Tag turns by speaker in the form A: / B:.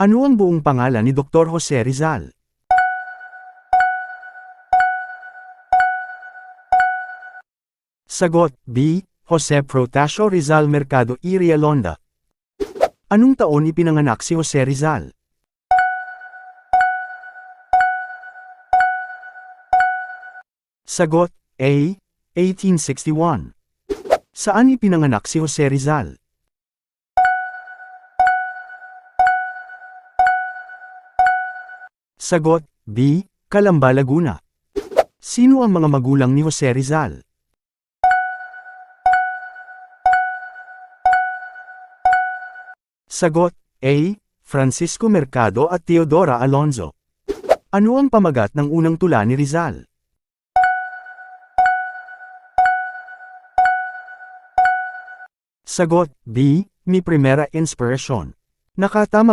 A: Ano ang buong pangalan ni Dr. Jose Rizal? Sagot, B. Jose Protasio Rizal Mercado y Realonda. Anong taon ipinanganak si Jose Rizal? Sagot, A. 1861. Saan ipinanganak si Jose Rizal? Sagot, B. Calamba, Laguna. Sino ang mga magulang ni Jose Rizal? Sagot, A. Francisco Mercado at Teodora Alonzo. Ano ang pamagat ng unang tula ni Rizal? Sagot, B. Mi Primera Inspiración. Nakatama